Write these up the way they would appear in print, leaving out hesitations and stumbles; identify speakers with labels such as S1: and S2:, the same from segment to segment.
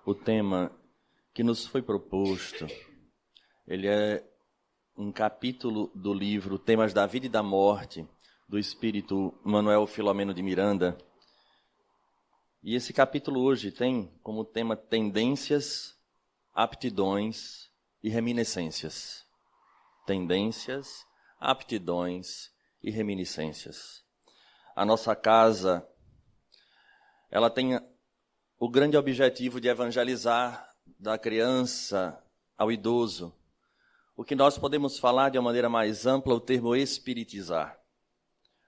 S1: o tema que nos foi proposto, ele é um capítulo do livro Temas da Vida e da Morte, do espírito Manuel Filomeno de Miranda. E esse capítulo hoje tem como tema tendências, aptidões e reminiscências. Tendências, aptidões e reminiscências. A nossa casa, ela tem o grande objetivo de evangelizar da criança ao idoso. O que nós podemos falar de uma maneira mais ampla, o termo espiritizar.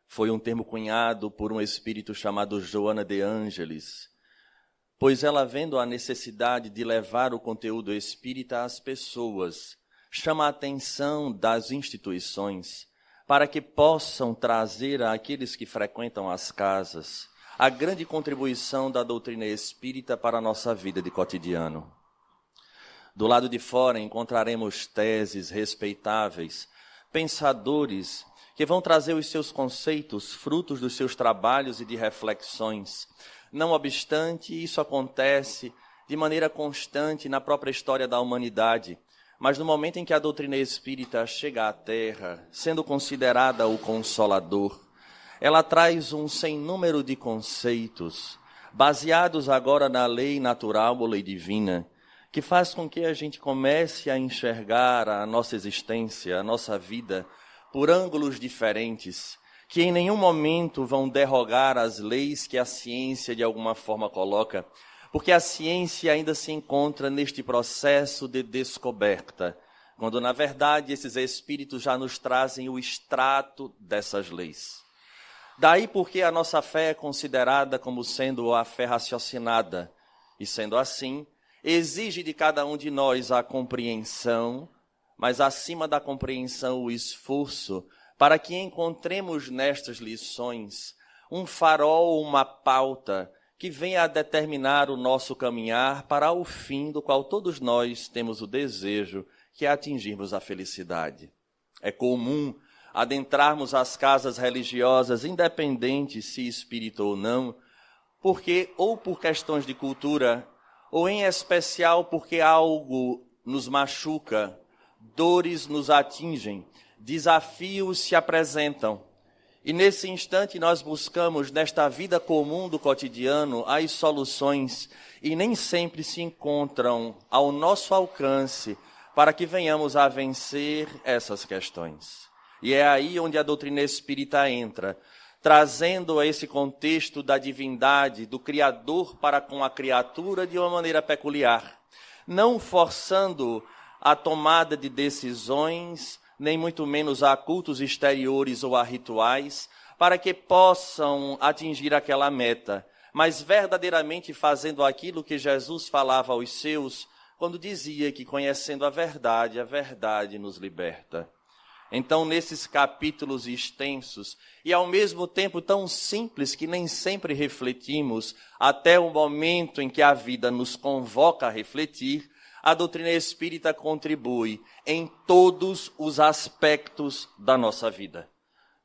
S1: Foi um termo cunhado por um espírito chamado Joana de Ângelis, pois ela, vendo a necessidade de levar o conteúdo espírita às pessoas, chama a atenção das instituições para que possam trazer àqueles que frequentam as casas a grande contribuição da doutrina espírita para a nossa vida de cotidiano. Do lado de fora encontraremos teses respeitáveis, pensadores que vão trazer os seus conceitos, frutos dos seus trabalhos e de reflexões. Não obstante, isso acontece de maneira constante na própria história da humanidade, mas no momento em que a doutrina espírita chega à Terra, sendo considerada o Consolador, ela traz um sem número de conceitos, baseados agora na lei natural ou lei divina, que faz com que a gente comece a enxergar a nossa existência, a nossa vida, por ângulos diferentes, que em nenhum momento vão derrogar as leis que a ciência de alguma forma coloca, porque a ciência ainda se encontra neste processo de descoberta, quando na verdade esses espíritos já nos trazem o extrato dessas leis. Daí porque a nossa fé é considerada como sendo a fé raciocinada, e sendo assim, exige de cada um de nós a compreensão, mas acima da compreensão o esforço, para que encontremos nestas lições um farol, uma pauta, que venha a determinar o nosso caminhar para o fim do qual todos nós temos o desejo, que é atingirmos a felicidade. É comum adentrarmos as casas religiosas, independente se espírita ou não, porque ou por questões de cultura, ou em especial porque algo nos machuca, dores nos atingem, desafios se apresentam. E nesse instante nós buscamos, nesta vida comum do cotidiano, as soluções, e nem sempre se encontram ao nosso alcance para que venhamos a vencer essas questões. E é aí onde a doutrina espírita entra, trazendo esse contexto da divindade, do Criador para com a criatura de uma maneira peculiar, não forçando a tomada de decisões, nem muito menos a cultos exteriores ou a rituais, para que possam atingir aquela meta, mas verdadeiramente fazendo aquilo que Jesus falava aos seus, quando dizia que conhecendo a verdade nos liberta. Então, nesses capítulos extensos, e ao mesmo tempo tão simples que nem sempre refletimos, até o momento em que a vida nos convoca a refletir, a doutrina espírita contribui em todos os aspectos da nossa vida,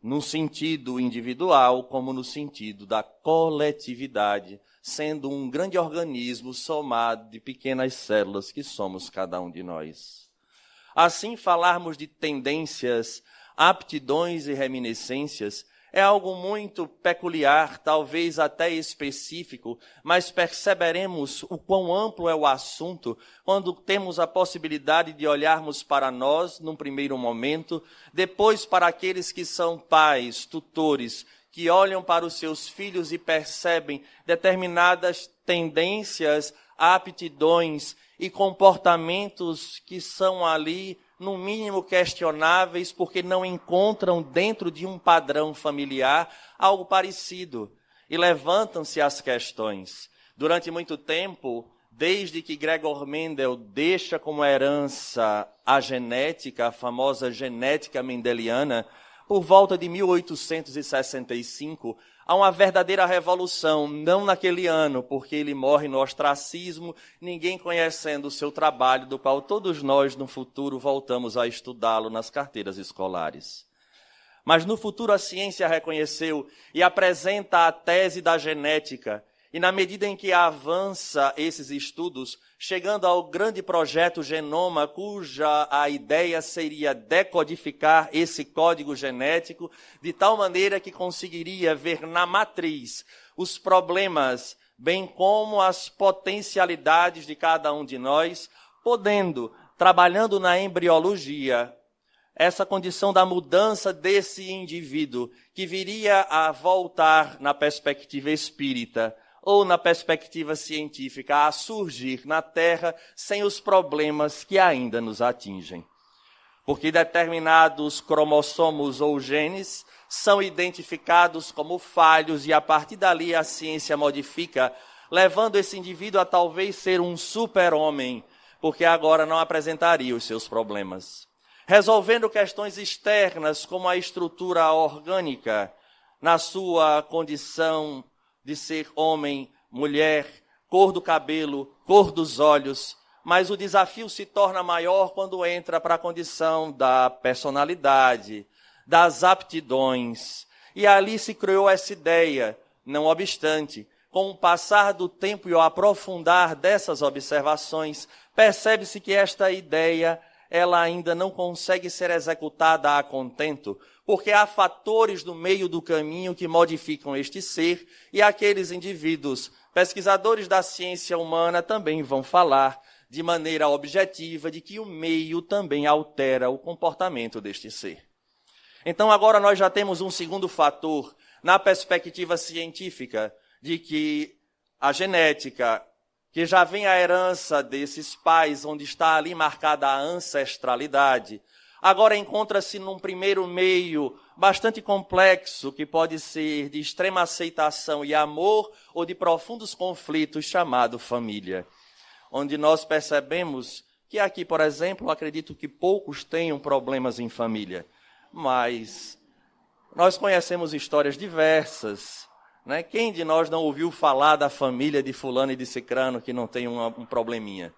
S1: no sentido individual como no sentido da coletividade, sendo um grande organismo somado de pequenas células que somos cada um de nós. Assim, falarmos de tendências, aptidões e reminiscências é algo muito peculiar, talvez até específico, mas perceberemos o quão amplo é o assunto quando temos a possibilidade de olharmos para nós, num primeiro momento, depois para aqueles que são pais, tutores, que olham para os seus filhos e percebem determinadas tendências, aptidões e comportamentos que são ali, no mínimo questionáveis, porque não encontram dentro de um padrão familiar algo parecido. E levantam-se as questões. Durante muito tempo, desde que Gregor Mendel deixa como herança a genética, a famosa genética mendeliana, por volta de 1865, há uma verdadeira revolução, não naquele ano, porque ele morre no ostracismo, ninguém conhecendo o seu trabalho, do qual todos nós, no futuro, voltamos a estudá-lo nas carteiras escolares. Mas no futuro a ciência reconheceu e apresenta a tese da genética, E na medida em que avança esses estudos, chegando ao grande projeto Genoma, cuja a ideia seria decodificar esse código genético, de tal maneira que conseguiria ver na matriz os problemas, bem como as potencialidades de cada um de nós, podendo, trabalhando na embriologia, essa condição da mudança desse indivíduo, que viria a voltar na perspectiva espírita, ou na perspectiva científica, a surgir na Terra sem os problemas que ainda nos atingem. Porque determinados cromossomos ou genes são identificados como falhos e a partir dali a ciência modifica, levando esse indivíduo a talvez ser um super-homem, porque agora não apresentaria os seus problemas. Resolvendo questões externas como a estrutura orgânica, na sua condição de ser homem, mulher, cor do cabelo, cor dos olhos, mas o desafio se torna maior quando entra para a condição da personalidade, das aptidões. E ali se criou essa ideia, não obstante, com o passar do tempo e o aprofundar dessas observações, percebe-se que esta ideia ela ainda não consegue ser executada a contento, porque há fatores no meio do caminho que modificam este ser, e aqueles indivíduos, pesquisadores da ciência humana, também vão falar de maneira objetiva de que o meio também altera o comportamento deste ser. Então agora nós já temos um segundo fator na perspectiva científica de que a genética, que já vem a herança desses pais, onde está ali marcada a ancestralidade, agora encontra-se num primeiro meio bastante complexo, que pode ser de extrema aceitação e amor ou de profundos conflitos, chamado família. Onde nós percebemos que aqui, por exemplo, acredito que poucos tenham problemas em família, mas nós conhecemos histórias diversas, né? Quem de nós não ouviu falar da família de fulano e de cicrano que não tem um probleminha?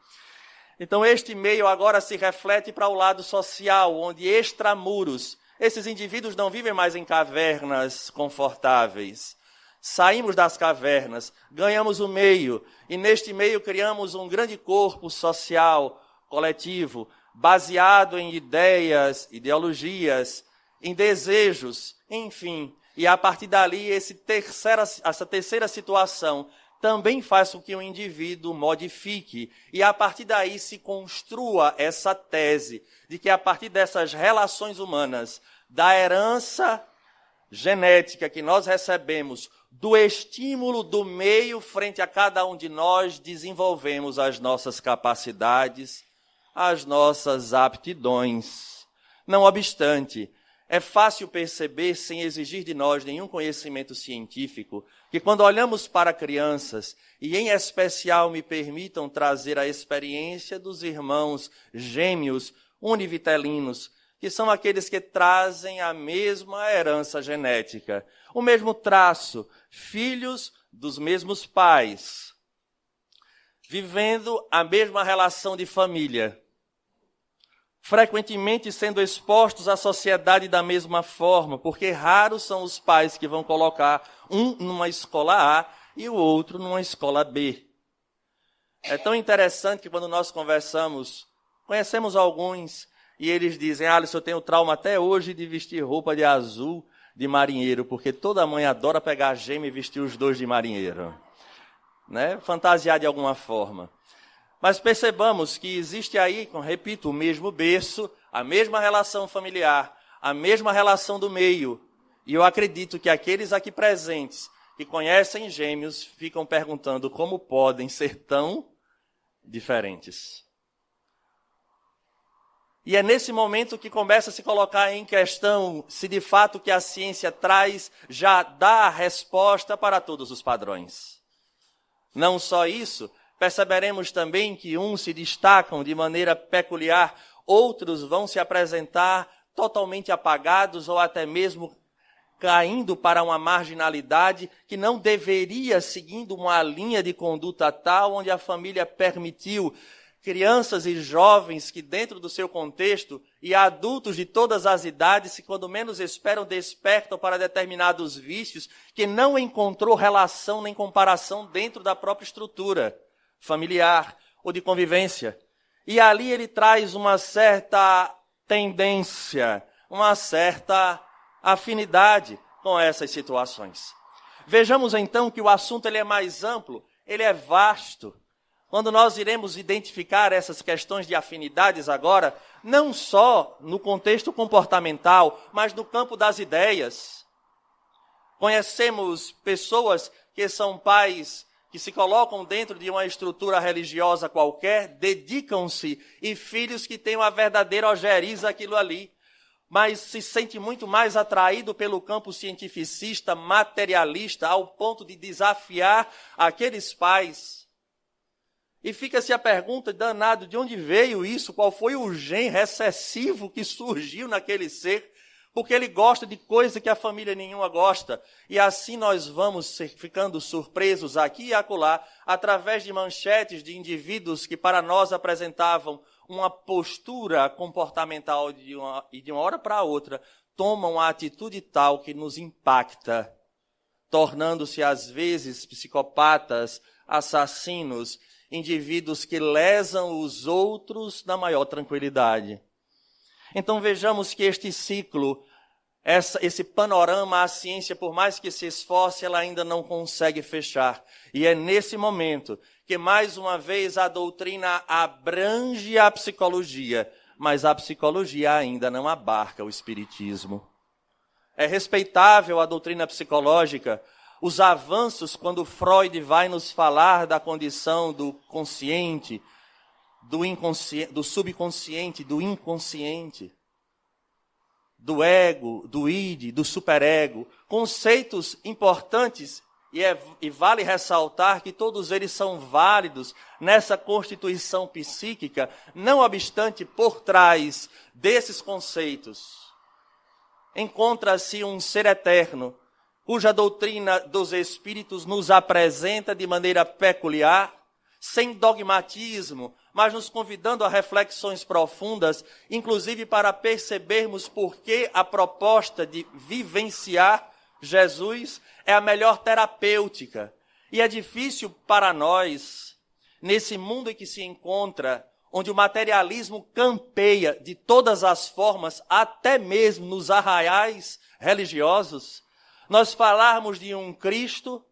S1: Então este meio agora se reflete para o lado social, onde extramuros, esses indivíduos não vivem mais em cavernas confortáveis. Saímos das cavernas, ganhamos o meio, e neste meio criamos um grande corpo social, coletivo, baseado em ideias, ideologias, em desejos, enfim. E a partir dali, essa terceira situação também faz com que o indivíduo modifique. E a partir daí se construa essa tese de que a partir dessas relações humanas, da herança genética que nós recebemos, do estímulo do meio frente a cada um de nós, desenvolvemos as nossas capacidades, as nossas aptidões. Não obstante, é fácil perceber, sem exigir de nós nenhum conhecimento científico, que quando olhamos para crianças, e em especial me permitam trazer a experiência dos irmãos gêmeos univitelinos, que são aqueles que trazem a mesma herança genética, o mesmo traço, filhos dos mesmos pais, vivendo a mesma relação de família, frequentemente sendo expostos à sociedade da mesma forma, porque raros são os pais que vão colocar um numa escola A e o outro numa escola B. É tão interessante que quando nós conhecemos alguns, e eles dizem, Alisson, eu tenho trauma até hoje de vestir roupa de azul de marinheiro, porque toda mãe adora pegar a gêmea e vestir os dois de marinheiro, né? Fantasiar de alguma forma. Mas percebamos que existe aí, repito, o mesmo berço, a mesma relação familiar, a mesma relação do meio. E eu acredito que aqueles aqui presentes que conhecem gêmeos ficam perguntando como podem ser tão diferentes. E é nesse momento que começa a se colocar em questão se de fato o que a ciência traz já dá a resposta para todos os padrões. Não só isso, perceberemos também que uns se destacam de maneira peculiar, outros vão se apresentar totalmente apagados ou até mesmo caindo para uma marginalidade que não deveria seguindo uma linha de conduta tal onde a família permitiu crianças e jovens que dentro do seu contexto, e adultos de todas as idades, que quando menos esperam, despertam para determinados vícios, que não encontrou relação nem comparação dentro da própria estrutura familiar ou de convivência. E ali ele traz uma certa tendência, uma certa afinidade com essas situações. Vejamos então que o assunto ele é mais amplo, ele é vasto. Quando nós iremos identificar essas questões de afinidades agora, não só no contexto comportamental, mas no campo das ideias. Conhecemos pessoas que são pais que se colocam dentro de uma estrutura religiosa qualquer, dedicam-se, e filhos que têm uma verdadeira ojeriza aquilo ali, mas se sente muito mais atraído pelo campo cientificista, materialista, ao ponto de desafiar aqueles pais. E fica-se a pergunta, danado, de onde veio isso? Qual foi o gene recessivo que surgiu naquele ser? Porque ele gosta de coisa que a família nenhuma gosta. E assim nós vamos ficando surpresos aqui e acolá, através de manchetes de indivíduos que para nós apresentavam uma postura comportamental e de uma hora para outra tomam uma atitude tal que nos impacta, tornando-se às vezes psicopatas, assassinos, indivíduos que lesam os outros na maior tranquilidade. Então vejamos que este ciclo, esse panorama, a ciência, por mais que se esforce, ela ainda não consegue fechar. E é nesse momento que, mais uma vez, a doutrina abrange a psicologia, mas a psicologia ainda não abarca o espiritismo. É respeitável a doutrina psicológica, os avanços quando Freud vai nos falar da condição do consciente, do inconsciente, do subconsciente, do inconsciente, do ego, do id, do superego, conceitos importantes, e vale ressaltar que todos eles são válidos nessa constituição psíquica, não obstante, por trás desses conceitos encontra-se um ser eterno, cuja doutrina dos espíritos nos apresenta de maneira peculiar, sem dogmatismo, mas nos convidando a reflexões profundas, inclusive para percebermos por que a proposta de vivenciar Jesus é a melhor terapêutica. E é difícil para nós, nesse mundo em que se encontra, onde o materialismo campeia de todas as formas, até mesmo nos arraiais religiosos, nós falarmos de um Cristo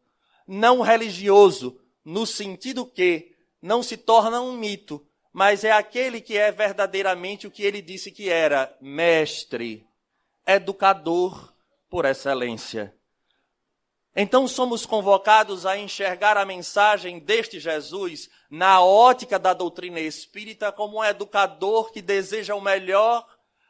S1: não religioso, no sentido que não se torna um mito, mas é aquele que é verdadeiramente o que ele disse que era: mestre, educador por excelência. Então somos convocados a enxergar a mensagem deste Jesus na ótica da doutrina espírita como um educador que deseja o melhor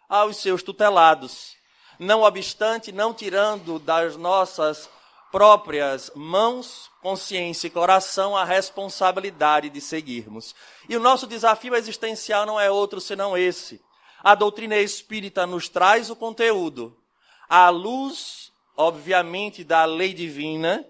S1: aos seus tutelados. Não obstante, não tirando das nossas próprias mãos, consciência e coração a responsabilidade de seguirmos. E o nosso desafio existencial não é outro senão esse. A doutrina espírita nos traz o conteúdo, à luz, obviamente, da lei divina,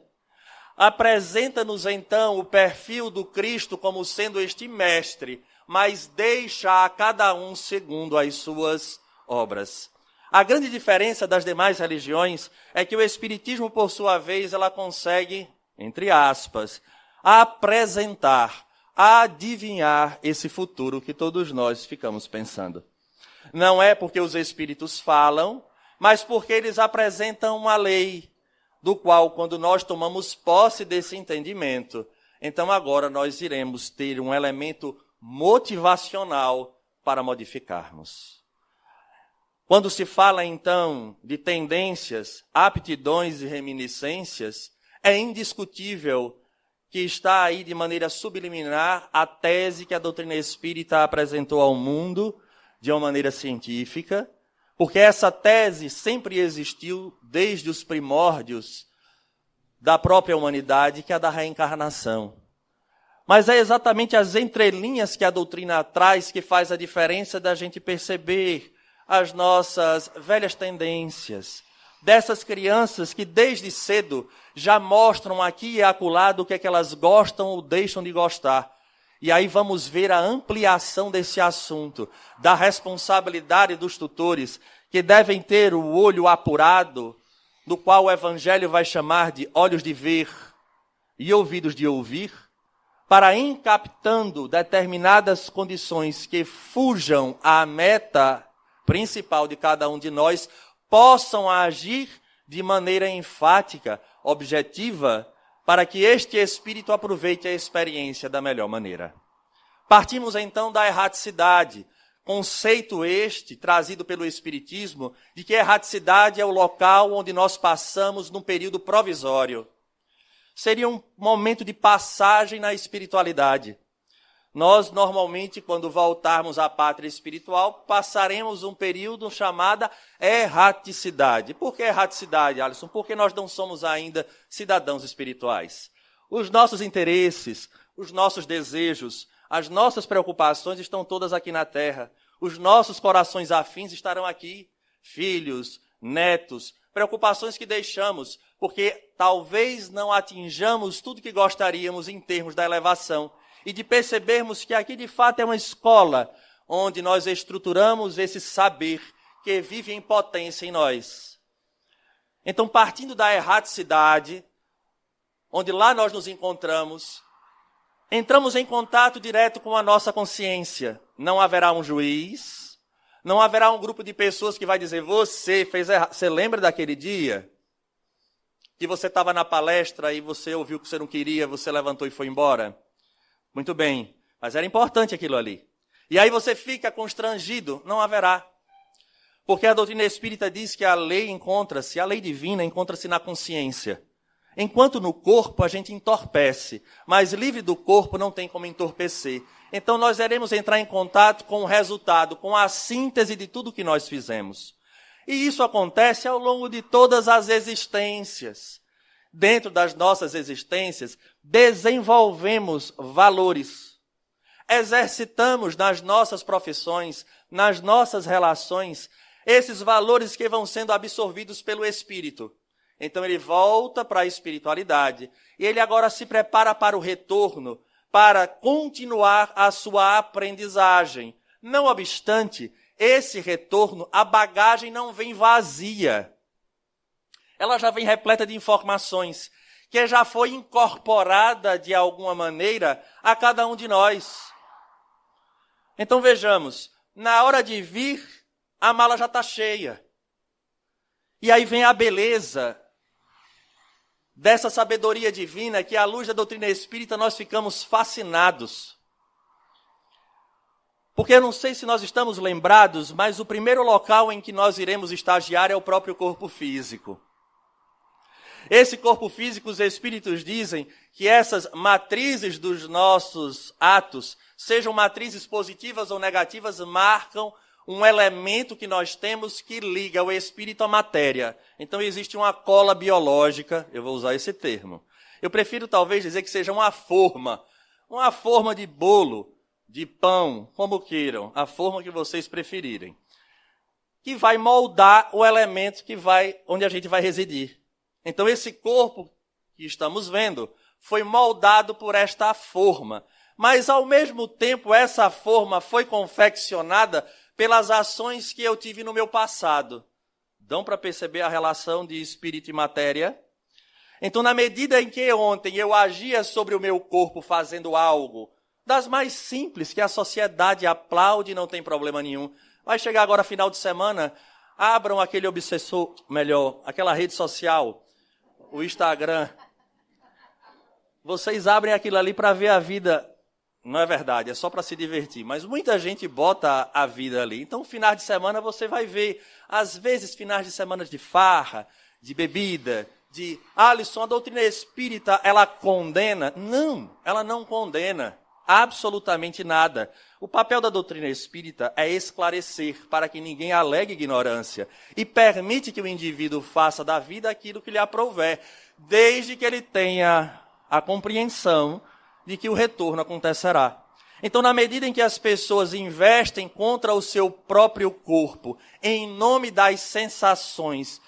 S1: apresenta-nos então o perfil do Cristo como sendo este mestre, mas deixa a cada um segundo as suas obras. A grande diferença das demais religiões é que o Espiritismo, por sua vez, ela consegue, entre aspas, apresentar, adivinhar esse futuro que todos nós ficamos pensando. Não é porque os Espíritos falam, mas porque eles apresentam uma lei, do qual, quando nós tomamos posse desse entendimento, então agora nós iremos ter um elemento motivacional para modificarmos. Quando se fala, então, de tendências, aptidões e reminiscências, é indiscutível que está aí de maneira subliminar a tese que a doutrina espírita apresentou ao mundo de uma maneira científica, porque essa tese sempre existiu desde os primórdios da própria humanidade, que é a da reencarnação. Mas é exatamente as entrelinhas que a doutrina traz que faz a diferença da gente perceber as nossas velhas tendências, dessas crianças que desde cedo já mostram aqui e acolá do que é que elas gostam ou deixam de gostar. E aí vamos ver a ampliação desse assunto, da responsabilidade dos tutores, que devem ter o olho apurado, no qual o Evangelho vai chamar de olhos de ver e ouvidos de ouvir, para ir captando determinadas condições que fujam à meta principal de cada um de nós, possam agir de maneira enfática, objetiva, para que este espírito aproveite a experiência da melhor maneira. Partimos então da erraticidade, conceito este trazido pelo Espiritismo, de que a erraticidade é o local onde nós passamos num período provisório. Seria um momento de passagem na espiritualidade. Nós, normalmente, quando voltarmos à pátria espiritual, passaremos um período chamado erraticidade. Por que erraticidade, Alisson? Porque nós não somos ainda cidadãos espirituais. Os nossos interesses, os nossos desejos, as nossas preocupações estão todas aqui na terra. Os nossos corações afins estarão aqui. Filhos, netos, preocupações que deixamos, porque talvez não atinjamos tudo que gostaríamos em termos da elevação. E de percebermos que aqui de fato é uma escola onde nós estruturamos esse saber que vive em potência em nós. Então, partindo da erraticidade, onde lá nós nos encontramos, entramos em contato direto com a nossa consciência. Não haverá um juiz, não haverá um grupo de pessoas que vai dizer, você fez errado. Você lembra daquele dia que você estava na palestra e você ouviu que você não queria, você levantou e foi embora? Muito bem, mas era importante aquilo ali. E aí você fica constrangido, não haverá. Porque a doutrina espírita diz que a lei divina encontra-se na consciência. Enquanto no corpo a gente entorpece, mas livre do corpo não tem como entorpecer. Então nós iremos entrar em contato com o resultado, com a síntese de tudo que nós fizemos. E isso acontece ao longo de todas as existências. Dentro das nossas existências, desenvolvemos valores. Exercitamos nas nossas profissões, nas nossas relações, esses valores que vão sendo absorvidos pelo Espírito. Então ele volta para a espiritualidade e ele agora se prepara para o retorno, para continuar a sua aprendizagem. Não obstante, esse retorno, a bagagem não vem vazia. Ela já vem repleta de informações, que já foi incorporada de alguma maneira a cada um de nós. Então vejamos, na hora de vir, a mala já está cheia. E aí vem a beleza dessa sabedoria divina, que à luz da doutrina espírita nós ficamos fascinados. Porque eu não sei se nós estamos lembrados, mas o primeiro local em que nós iremos estagiar é o próprio corpo físico. Esse corpo físico, os espíritos dizem que essas matrizes dos nossos atos, sejam matrizes positivas ou negativas, marcam um elemento que nós temos que liga o espírito à matéria. Então existe uma cola biológica, eu vou usar esse termo. Eu prefiro talvez dizer que seja uma forma de bolo, de pão, como queiram, a forma que vocês preferirem, que vai moldar o elemento onde a gente vai residir. Então esse corpo que estamos vendo foi moldado por esta forma, mas ao mesmo tempo essa forma foi confeccionada pelas ações que eu tive no meu passado. Dão para perceber a relação de espírito e matéria? Então, na medida em que ontem eu agia sobre o meu corpo fazendo algo das mais simples, que a sociedade aplaude e não tem problema nenhum, vai chegar agora final de semana, abram aquele aquela rede social, o Instagram. Vocês abrem aquilo ali para ver a vida. Não é verdade, é só para se divertir. Mas muita gente bota a vida ali. Então, finais de semana você vai ver, às vezes, finais de semana de farra, de bebida, de Alisson, a doutrina espírita, ela condena? Não, ela não condena absolutamente nada. O papel da doutrina espírita é esclarecer para que ninguém alegue ignorância e permite que o indivíduo faça da vida aquilo que lhe aprouver, desde que ele tenha a compreensão de que o retorno acontecerá. Então, na medida em que as pessoas investem contra o seu próprio corpo, em nome das sensações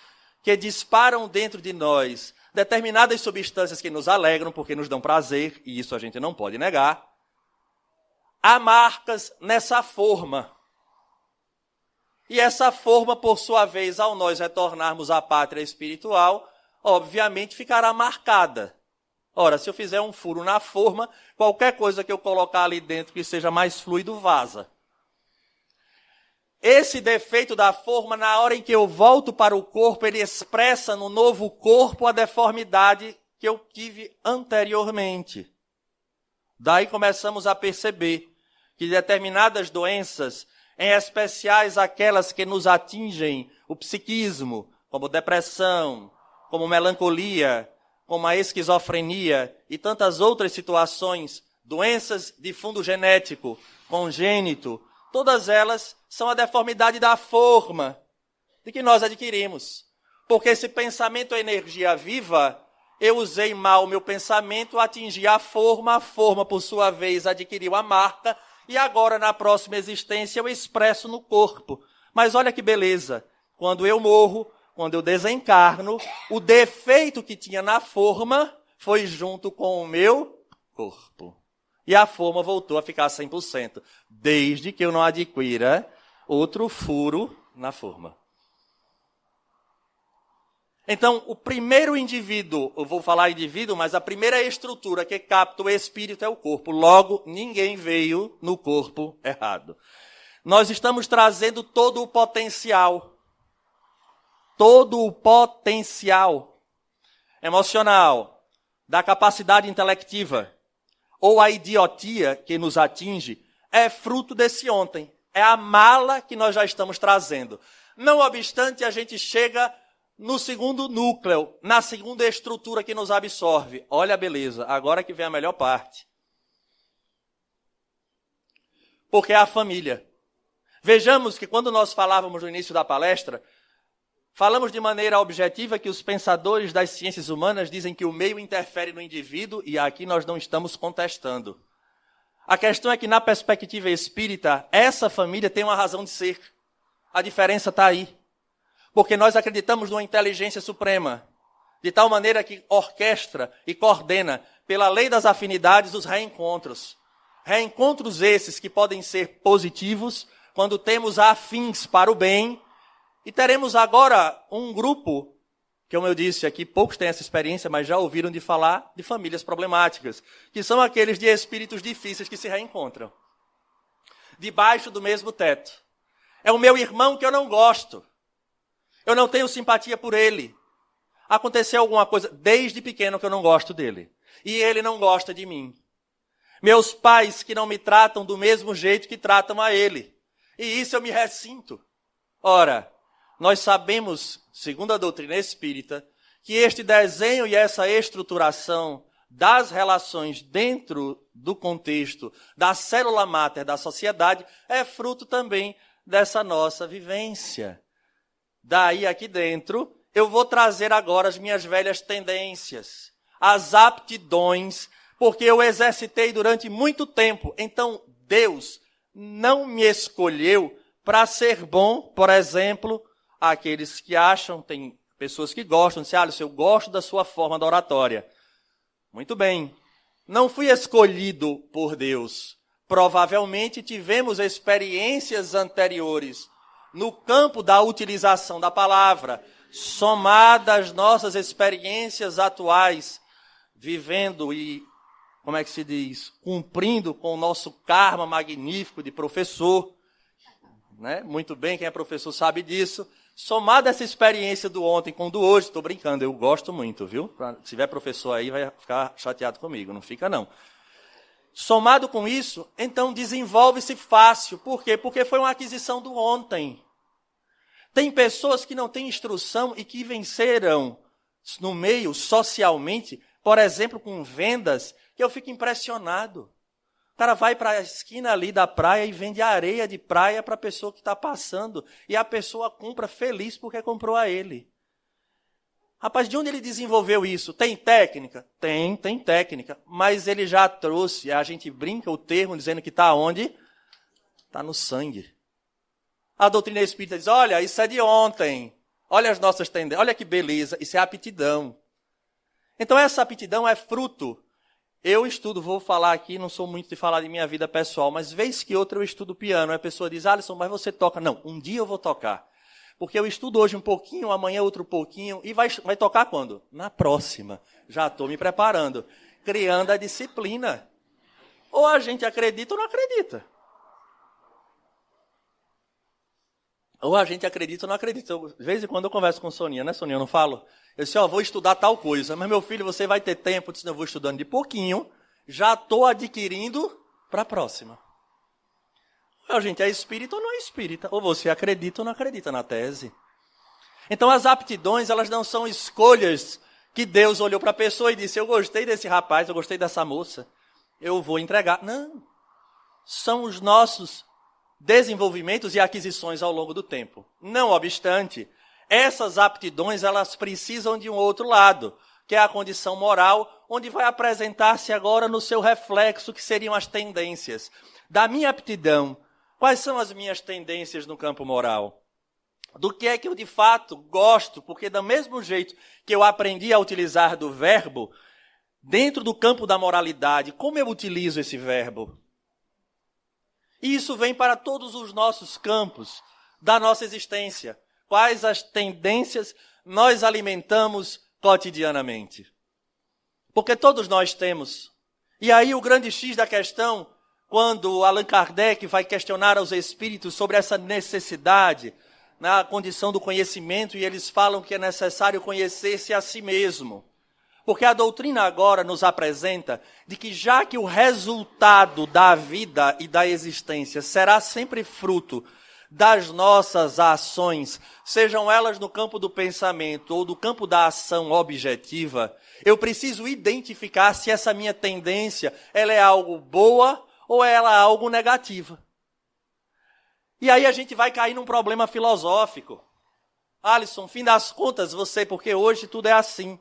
S1: que disparam dentro de nós, determinadas substâncias que nos alegram, porque nos dão prazer, e isso a gente não pode negar, há marcas nessa forma. E essa forma, por sua vez, ao nós retornarmos à pátria espiritual, obviamente ficará marcada. Ora, se eu fizer um furo na forma, qualquer coisa que eu colocar ali dentro que seja mais fluido, vaza. Esse defeito da forma, na hora em que eu volto para o corpo, ele expressa no novo corpo a deformidade que eu tive anteriormente. Daí começamos a perceber que determinadas doenças, em especiais aquelas que nos atingem o psiquismo, como depressão, como melancolia, como a esquizofrenia e tantas outras situações, doenças de fundo genético, congênito, todas elas são a deformidade da forma de que nós adquirimos. Porque esse pensamento é energia viva, eu usei mal o meu pensamento, atingi a forma, por sua vez, adquiriu a marca, e agora, na próxima existência, eu expresso no corpo. Mas olha que beleza, quando eu morro, quando eu desencarno, o defeito que tinha na forma foi junto com o meu corpo. E a forma voltou a ficar 100%, desde que eu não adquira outro furo na forma. Então, o primeiro indivíduo, eu vou falar indivíduo, mas a primeira estrutura que capta o espírito é o corpo. Logo, ninguém veio no corpo errado. Nós estamos trazendo todo o potencial emocional, da capacidade intelectiva, ou a idiotia que nos atinge, é fruto desse ontem. É a mala que nós já estamos trazendo. Não obstante, a gente chega no segundo núcleo, na segunda estrutura que nos absorve. Olha a beleza, agora que vem a melhor parte. Porque é a família. Vejamos que quando nós falávamos no início da palestra, falamos de maneira objetiva que os pensadores das ciências humanas dizem que o meio interfere no indivíduo, e aqui nós não estamos contestando. A questão é que, na perspectiva espírita, essa família tem uma razão de ser. A diferença está aí. Porque nós acreditamos numa inteligência suprema, de tal maneira que orquestra e coordena, pela lei das afinidades, os reencontros. Reencontros esses que podem ser positivos, quando temos afins para o bem. E teremos agora um grupo, que como eu disse aqui, poucos têm essa experiência, mas já ouviram de falar de famílias problemáticas, que são aqueles de espíritos difíceis que se reencontram, debaixo do mesmo teto. É o meu irmão que eu não gosto, eu não tenho simpatia por ele. Aconteceu alguma coisa desde pequeno que eu não gosto dele, e ele não gosta de mim. Meus pais que não me tratam do mesmo jeito que tratam a ele, e isso eu me ressinto. Ora, nós sabemos, segundo a doutrina espírita, que este desenho e essa estruturação das relações dentro do contexto da célula máter da sociedade é fruto também dessa nossa vivência. Daí, aqui dentro, eu vou trazer agora as minhas velhas tendências, as aptidões, porque eu exercitei durante muito tempo. Então, Deus não me escolheu para ser bom, por exemplo, aqueles que acham, tem pessoas que gostam, dizem, Alisson, eu gosto da sua forma da oratória. Muito bem, não fui escolhido por Deus. Provavelmente tivemos experiências anteriores no campo da utilização da palavra, somadas às nossas experiências atuais, vivendo e, como é que se diz, cumprindo com o nosso karma magnífico de professor, né? Muito bem, quem é professor sabe disso. Somado essa experiência do ontem com o do hoje, estou brincando, eu gosto muito, viu? Se tiver professor aí, vai ficar chateado comigo, não fica não. Somado com isso, então desenvolve-se fácil. Por quê? Porque foi uma aquisição do ontem. Tem pessoas que não têm instrução e que venceram no meio, socialmente, por exemplo, com vendas, que eu fico impressionado. O cara vai para a esquina ali da praia e vende areia de praia para a pessoa que está passando. E a pessoa compra feliz porque comprou a ele. Rapaz, de onde ele desenvolveu isso? Tem técnica? Tem técnica. Mas ele já trouxe, a gente brinca o termo dizendo que está onde? Está no sangue. A doutrina espírita diz, olha, isso é de ontem. Olha as nossas tendências, olha que beleza, isso é aptidão. Então essa aptidão é fruto Eu estudo, vou falar aqui, não sou muito de falar de minha vida pessoal, mas vez que outra eu estudo piano. A pessoa diz, Alisson, mas você toca. Não, um dia eu vou tocar. Porque eu estudo hoje um pouquinho, amanhã outro pouquinho. E vai tocar quando? Na próxima. Já estou me preparando. Criando a disciplina. Ou a gente acredita ou não acredita. Ou a gente acredita ou não acredita. De vez em quando eu converso com Soninha, né, Soninha? Eu não falo. Eu disse, vou estudar tal coisa. Mas, meu filho, você vai ter tempo. Eu disse, eu vou estudando de pouquinho. Já estou adquirindo para a próxima. A gente é espírita ou não é espírita. Ou você acredita ou não acredita na tese. Então, as aptidões, elas não são escolhas que Deus olhou para a pessoa e disse, eu gostei desse rapaz, eu gostei dessa moça. Eu vou entregar. Não. São os nossos desenvolvimentos e aquisições ao longo do tempo. Não obstante, essas aptidões, elas precisam de um outro lado, que é a condição moral, onde vai apresentar-se agora no seu reflexo, que seriam as tendências. Da minha aptidão, quais são as minhas tendências no campo moral? Do que é que eu de fato gosto? Porque do mesmo jeito que eu aprendi a utilizar do verbo, dentro do campo da moralidade, como eu utilizo esse verbo? E isso vem para todos os nossos campos da nossa existência. Quais as tendências nós alimentamos cotidianamente? Porque todos nós temos. E aí o grande X da questão, quando Allan Kardec vai questionar aos espíritos sobre essa necessidade, na condição do conhecimento, e eles falam que é necessário conhecer-se a si mesmo. Porque a doutrina agora nos apresenta de que já que o resultado da vida e da existência será sempre fruto das nossas ações, sejam elas no campo do pensamento ou do campo da ação objetiva, eu preciso identificar se essa minha tendência ela é algo boa ou ela é algo negativa. E aí a gente vai cair num problema filosófico. Alisson, fim das contas, porque hoje tudo é assim.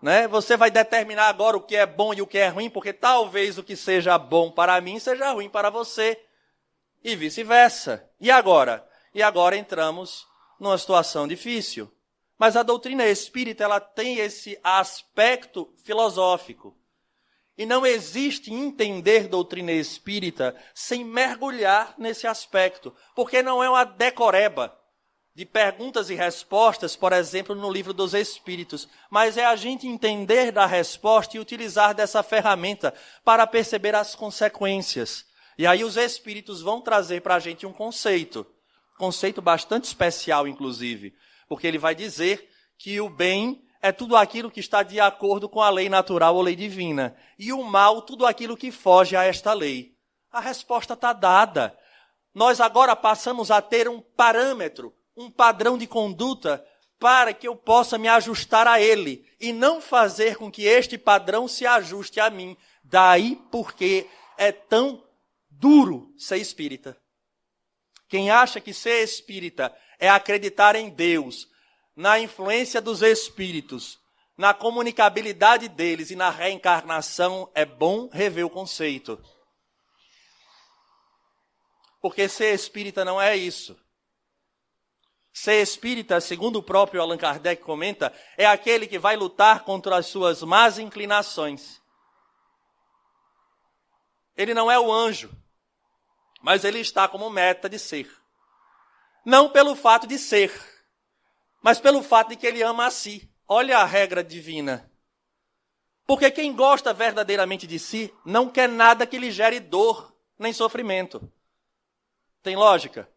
S1: Né? Você vai determinar agora o que é bom e o que é ruim, porque talvez o que seja bom para mim seja ruim para você. E vice-versa. E agora? E agora entramos numa situação difícil. Mas a doutrina espírita, ela tem esse aspecto filosófico. E não existe entender doutrina espírita sem mergulhar nesse aspecto. Porque não é uma decoreba de perguntas e respostas, por exemplo, no Livro dos Espíritos. Mas é a gente entender da resposta e utilizar dessa ferramenta para perceber as consequências. E aí os Espíritos vão trazer para a gente um conceito bastante especial, inclusive, porque ele vai dizer que o bem é tudo aquilo que está de acordo com a lei natural ou lei divina, e o mal, tudo aquilo que foge a esta lei. A resposta está dada. Nós agora passamos a ter um parâmetro, um padrão de conduta para que eu possa me ajustar a ele e não fazer com que este padrão se ajuste a mim. Daí porque é tão duro ser espírita. Quem acha que ser espírita é acreditar em Deus, na influência dos espíritos, na comunicabilidade deles e na reencarnação, é bom rever o conceito. Porque ser espírita não é isso. Ser espírita, segundo o próprio Allan Kardec comenta, é aquele que vai lutar contra as suas más inclinações. Ele não é o anjo, mas ele está como meta de ser. Não pelo fato de ser, mas pelo fato de que ele ama a si. Olha a regra divina. Porque quem gosta verdadeiramente de si não quer nada que lhe gere dor nem sofrimento. Tem lógica?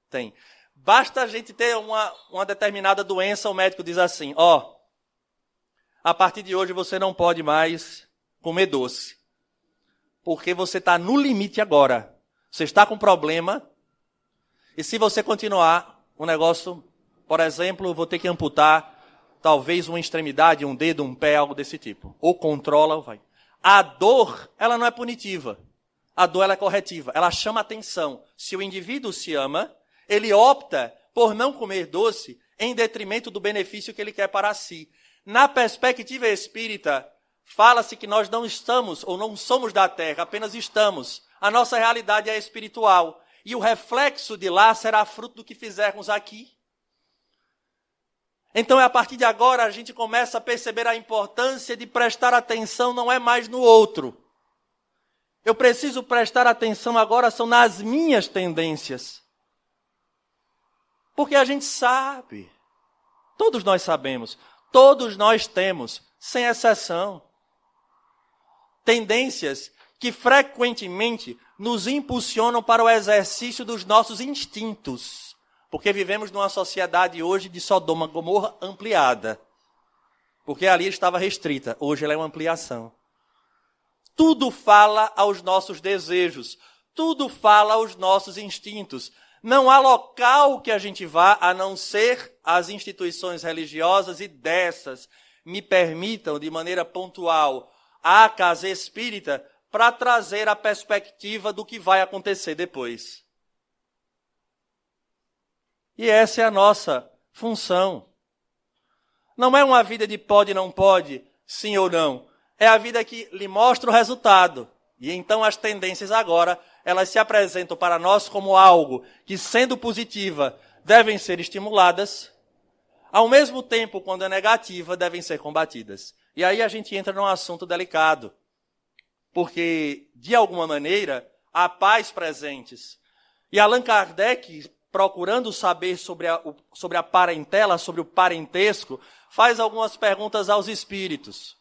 S1: Tem. Basta a gente ter uma determinada doença, o médico diz assim, a partir de hoje você não pode mais comer doce. Porque você está no limite agora. Você está com problema. E se você continuar, o negócio, por exemplo, vou ter que amputar talvez uma extremidade, um dedo, um pé, algo desse tipo. Ou controla ou vai. A dor, ela não é punitiva. A dor, ela é corretiva. Ela chama atenção. Se o indivíduo se ama, ele opta por não comer doce em detrimento do benefício que ele quer para si. Na perspectiva espírita, fala-se que nós não estamos ou não somos da terra, apenas estamos. A nossa realidade é espiritual. E o reflexo de lá será fruto do que fizermos aqui. Então, a partir de agora, a gente começa a perceber a importância de prestar atenção não é mais no outro. Eu preciso prestar atenção agora são nas minhas tendências. Porque a gente sabe, todos nós sabemos, todos nós temos, sem exceção, tendências que frequentemente nos impulsionam para o exercício dos nossos instintos. Porque vivemos numa sociedade hoje de Sodoma e Gomorra ampliada. Porque ali estava restrita, hoje ela é uma ampliação. Tudo fala aos nossos desejos, tudo fala aos nossos instintos. Não há local que a gente vá a não ser as instituições religiosas, e dessas me permitam, de maneira pontual, a casa espírita para trazer a perspectiva do que vai acontecer depois. E essa é a nossa função. Não é uma vida de pode, não pode, sim ou não. É a vida que lhe mostra o resultado. E então as tendências agora, elas se apresentam para nós como algo que, sendo positiva, devem ser estimuladas. Ao mesmo tempo, quando é negativa, devem ser combatidas. E aí a gente entra num assunto delicado. Porque, de alguma maneira, há pais presentes. E Allan Kardec, procurando saber sobre a parentela, sobre o parentesco, faz algumas perguntas aos espíritos.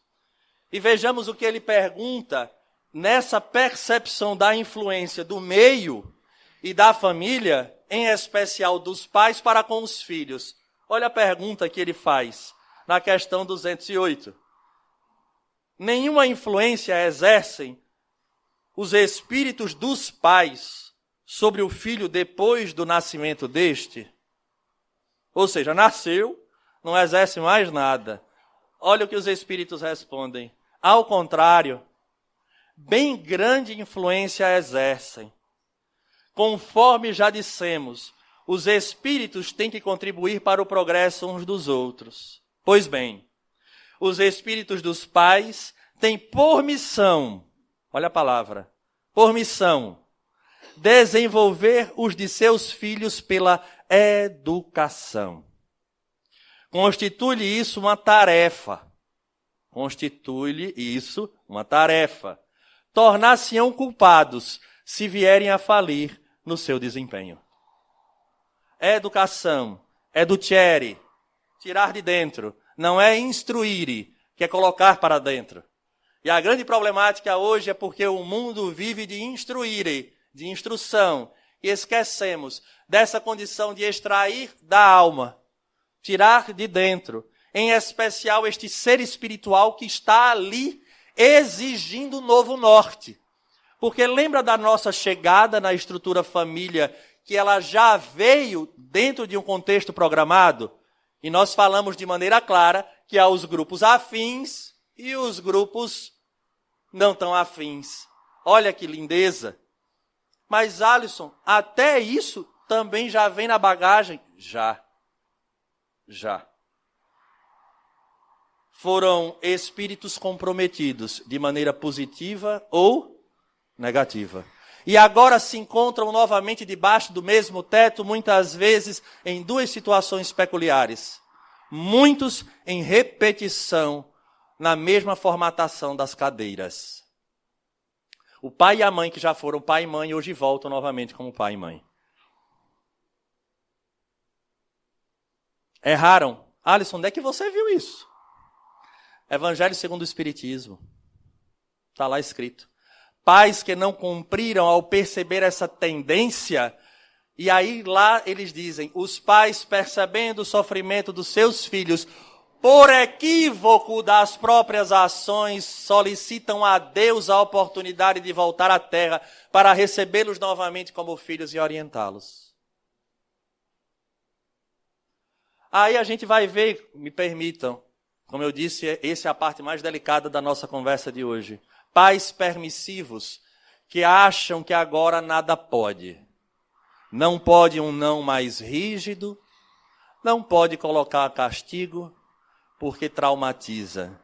S1: E vejamos o que ele pergunta nessa percepção da influência do meio e da família, em especial dos pais para com os filhos. Olha a pergunta que ele faz na questão 208. Nenhuma influência exercem os espíritos dos pais sobre o filho depois do nascimento deste? Ou seja, nasceu, não exerce mais nada. Olha o que os espíritos respondem. Ao contrário, bem grande influência exercem. Conforme já dissemos, os espíritos têm que contribuir para o progresso uns dos outros. Pois bem, os espíritos dos pais têm por missão, olha a palavra, por missão, desenvolver os de seus filhos pela educação. Constitui-lhe isso uma tarefa. Tornar-se-ão culpados se vierem a falir no seu desempenho. Educação, educere, tirar de dentro, não é instruire, que é colocar para dentro. E a grande problemática hoje é porque o mundo vive de instruire, de instrução, e esquecemos dessa condição de extrair da alma, tirar de dentro, em especial este ser espiritual que está ali exigindo um novo norte. Porque lembra da nossa chegada na estrutura família, que ela já veio dentro de um contexto programado? E nós falamos de maneira clara que há os grupos afins e os grupos não tão afins. Olha que lindeza. Mas, Alisson, até isso também já vem na bagagem? Já. Foram espíritos comprometidos de maneira positiva ou negativa. E agora se encontram novamente debaixo do mesmo teto, muitas vezes em duas situações peculiares. Muitos em repetição, na mesma formatação das cadeiras. O pai e a mãe que já foram pai e mãe, hoje voltam novamente como pai e mãe. Erraram. Alisson, onde é que você viu isso? Evangelho segundo o Espiritismo. Está lá escrito. Pais que não cumpriram ao perceber essa tendência, e aí lá eles dizem, os pais percebendo o sofrimento dos seus filhos, por equívoco das próprias ações, solicitam a Deus a oportunidade de voltar à terra para recebê-los novamente como filhos e orientá-los. Aí a gente vai ver, me permitam, como eu disse, essa é a parte mais delicada da nossa conversa de hoje. Pais permissivos que acham que agora nada pode. Não pode um não mais rígido, não pode colocar castigo, porque traumatiza.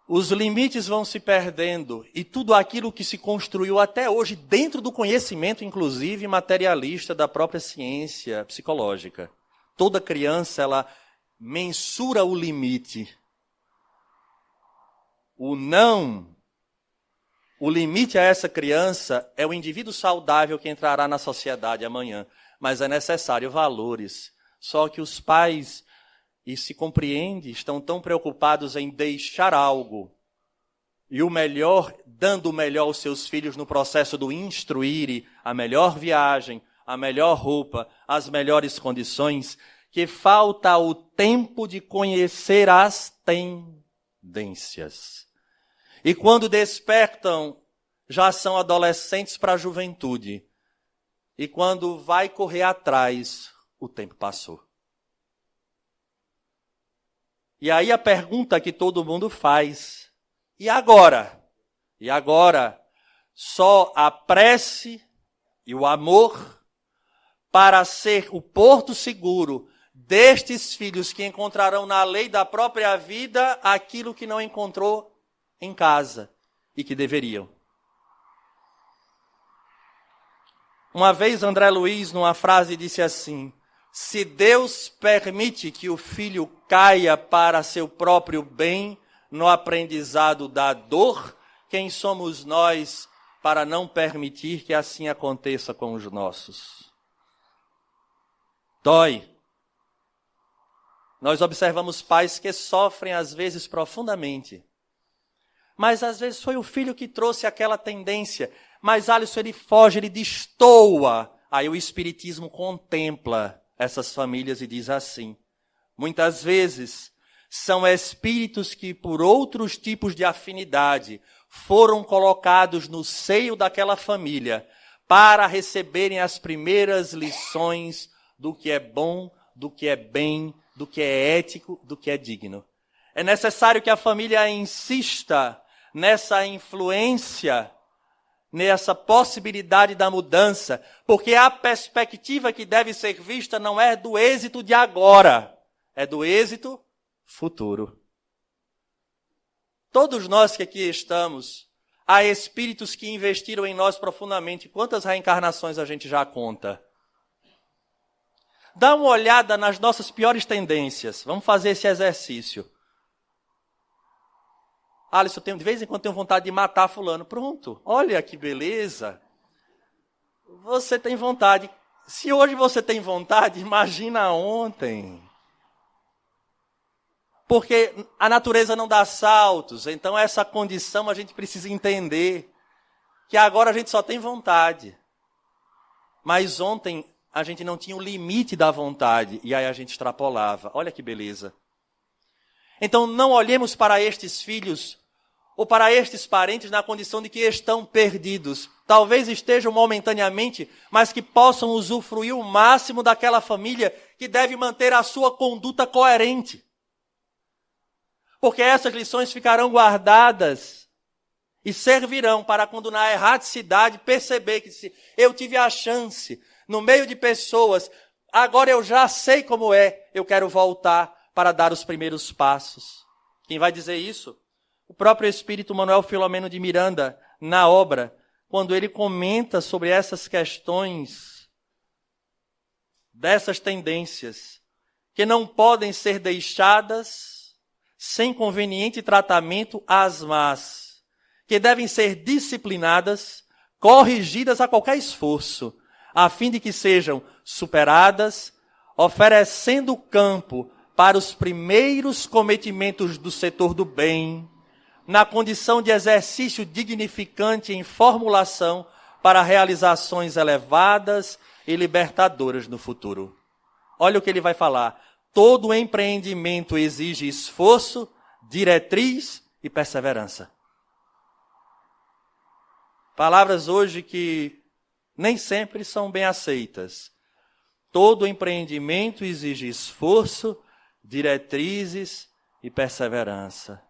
S1: Os limites vão se perdendo e tudo aquilo que se construiu até hoje, dentro do conhecimento, inclusive materialista, da própria ciência psicológica, toda criança, ela mensura o limite. O limite a essa criança é o indivíduo saudável que entrará na sociedade amanhã. Mas é necessário valores. Só que os pais, e se compreende, estão tão preocupados em deixar algo. E o melhor, dando o melhor aos seus filhos no processo do instruir, a melhor viagem, a melhor roupa, as melhores condições, que falta o tempo de conhecer as tendências. E quando despertam, já são adolescentes para a juventude. E quando vai correr atrás, o tempo passou. E aí a pergunta que todo mundo faz: e agora? E agora? Só a prece e o amor para ser o porto seguro destes filhos que encontrarão na lei da própria vida aquilo que não encontrou em casa e que deveriam. Uma vez André Luiz, numa frase, disse assim: se Deus permite que o filho caia para seu próprio bem no aprendizado da dor, quem somos nós para não permitir que assim aconteça com os nossos? Dói. Nós observamos pais que sofrem às vezes profundamente. Mas às vezes foi o filho que trouxe aquela tendência. Mas Alisson, ele foge, ele destoa. Aí o Espiritismo contempla essas famílias e diz assim: muitas vezes são espíritos que por outros tipos de afinidade foram colocados no seio daquela família para receberem as primeiras lições do que é bom, do que é bem, do que é ético, do que é digno. É necessário que a família insista nessa influência, nessa possibilidade da mudança, porque a perspectiva que deve ser vista não é do êxito de agora, é do êxito futuro. Todos nós que aqui estamos, há espíritos que investiram em nós profundamente. Quantas reencarnações a gente já conta? Dá uma olhada nas nossas piores tendências. Vamos fazer esse exercício. Alisson, de vez em quando tenho vontade de matar fulano. Pronto, olha que beleza. Você tem vontade. Se hoje você tem vontade, imagina ontem. Porque a natureza não dá saltos, então essa condição a gente precisa entender. Que agora a gente só tem vontade. Mas ontem a gente não tinha o limite da vontade, e aí a gente extrapolava. Olha que beleza. Então não olhemos para estes filhos ou para estes parentes na condição de que estão perdidos. Talvez estejam momentaneamente, mas que possam usufruir o máximo daquela família que deve manter a sua conduta coerente. Porque essas lições ficarão guardadas e servirão para quando na erraticidade perceber que se eu tive a chance, no meio de pessoas, agora eu já sei como é, eu quero voltar para dar os primeiros passos. Quem vai dizer isso? O próprio Espírito Manuel Filomeno de Miranda, na obra, quando ele comenta sobre essas questões, dessas tendências, que não podem ser deixadas sem conveniente tratamento às más, que devem ser disciplinadas, corrigidas a qualquer esforço, a fim de que sejam superadas, oferecendo campo para os primeiros cometimentos do setor do bem, na condição de exercício dignificante em formulação para realizações elevadas e libertadoras no futuro. Olha o que ele vai falar. Todo empreendimento exige esforço, diretriz e perseverança. Palavras hoje que nem sempre são bem aceitas. Todo empreendimento exige esforço, diretrizes e perseverança.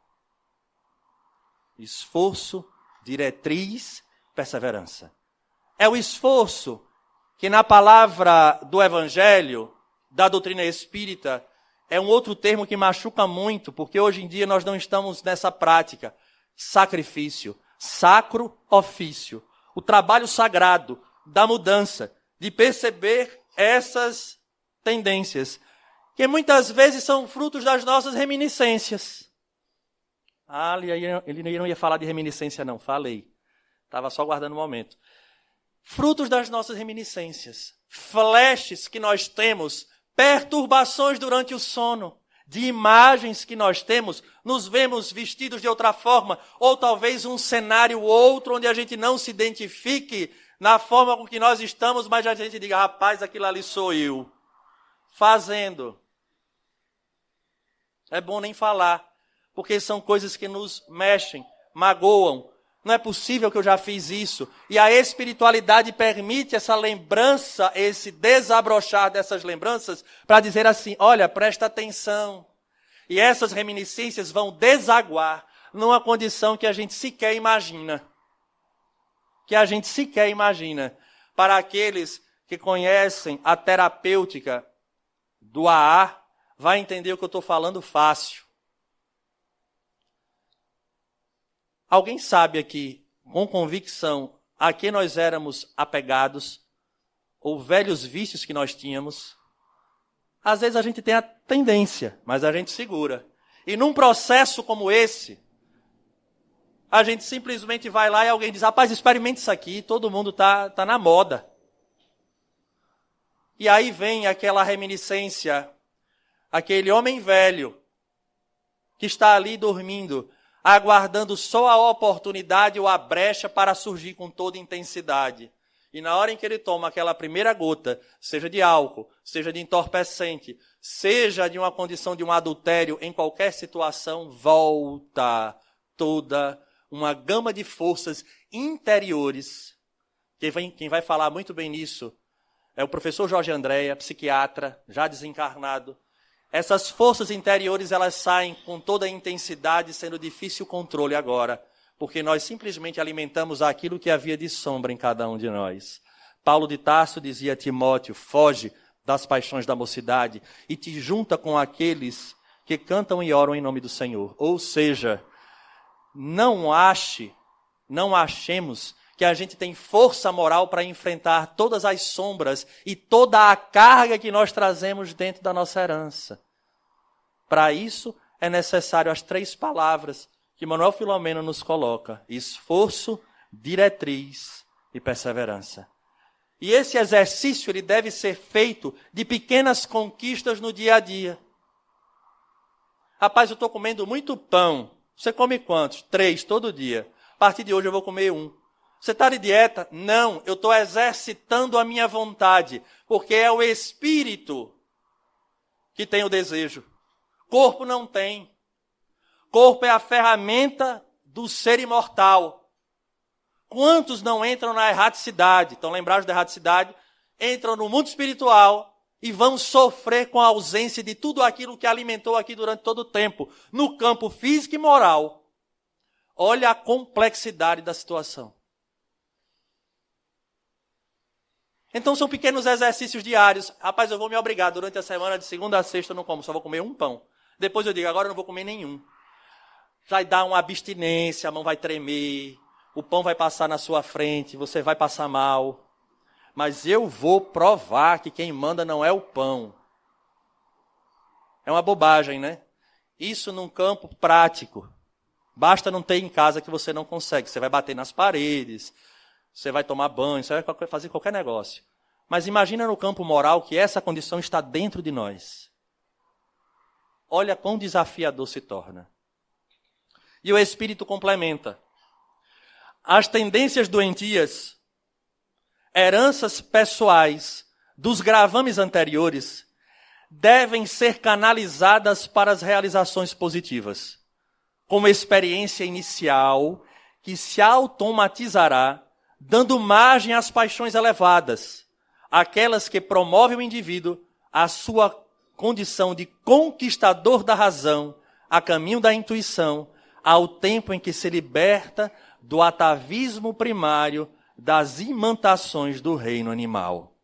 S1: Esforço, diretriz, perseverança. É o esforço que na palavra do Evangelho, da doutrina espírita, é um outro termo que machuca muito, porque hoje em dia nós não estamos nessa prática. Sacrifício, sacro ofício. O trabalho sagrado da mudança, de perceber essas tendências. que muitas vezes são frutos das nossas reminiscências. Ele não ia falar de reminiscência não, falei. Estava só guardando um momento. Frutos das nossas reminiscências, flashes que nós temos, perturbações durante o sono, de imagens que nós temos, nos vemos vestidos de outra forma, ou talvez um cenário outro onde a gente não se identifique na forma com que nós estamos, mas a gente diga, rapaz, aquilo ali sou eu, fazendo. É bom nem falar, porque são coisas que nos mexem, magoam. Não é possível que eu já fiz isso. E a espiritualidade permite essa lembrança, esse desabrochar dessas lembranças, para dizer assim, olha, presta atenção. E essas reminiscências vão desaguar numa condição que a gente sequer imagina. Para aqueles que conhecem a terapêutica do AA, vai entender o que eu estou falando fácil. Alguém sabe aqui, com convicção, a que nós éramos apegados, ou velhos vícios que nós tínhamos? Às vezes a gente tem a tendência, mas a gente segura. E num processo como esse, a gente simplesmente vai lá e alguém diz, rapaz, experimente isso aqui, todo mundo tá na moda. E aí vem aquela reminiscência, aquele homem velho que está ali dormindo, aguardando só a oportunidade ou a brecha para surgir com toda intensidade. E na hora em que ele toma aquela primeira gota, seja de álcool, seja de entorpecente, seja de uma condição de um adultério, em qualquer situação, volta toda uma gama de forças interiores. Quem vai falar muito bem nisso é o professor Jorge Andréa, psiquiatra, já desencarnado. Essas forças interiores, elas saem com toda a intensidade, sendo difícil o controle agora, porque nós simplesmente alimentamos aquilo que havia de sombra em cada um de nós. Paulo de Tarso dizia a Timóteo, foge das paixões da mocidade e te junta com aqueles que cantam e oram em nome do Senhor. Ou seja, não achemos que a gente tem força moral para enfrentar todas as sombras e toda a carga que nós trazemos dentro da nossa herança. Para isso, é necessário as 3 palavras que Manuel Filomeno nos coloca: esforço, diretriz e perseverança. E esse exercício ele deve ser feito de pequenas conquistas no dia a dia. Rapaz, eu estou comendo muito pão. Você come quantos? 3 todo dia. A partir de hoje eu vou comer 1. Você está de dieta? Não, eu estou exercitando a minha vontade, porque é o espírito que tem o desejo. Corpo não tem. Corpo é a ferramenta do ser imortal. Quantos não entram na erraticidade? Estão lembrados da erraticidade? Entram no mundo espiritual e vão sofrer com a ausência de tudo aquilo que alimentou aqui durante todo o tempo, no campo físico e moral. Olha a complexidade da situação. Então são pequenos exercícios diários. Rapaz, eu vou me obrigar durante a semana, de segunda a sexta eu não como, só vou comer 1 pão. Depois eu digo, agora eu não vou comer nenhum. Vai dar uma abstinência, a mão vai tremer, o pão vai passar na sua frente, você vai passar mal. Mas eu vou provar que quem manda não é o pão. É uma bobagem, né? Isso num campo prático. Basta não ter em casa que você não consegue. Você vai bater nas paredes, você vai tomar banho, você vai fazer qualquer negócio. Mas imagina no campo moral que essa condição está dentro de nós. Olha quão desafiador se torna. E o Espírito complementa. As tendências doentias, heranças pessoais dos gravames anteriores, devem ser canalizadas para as realizações positivas, como experiência inicial que se automatizará, dando margem às paixões elevadas, aquelas que promovem o indivíduo à sua condição de conquistador da razão, a caminho da intuição, ao tempo em que se liberta do atavismo primário das imantações do reino animal.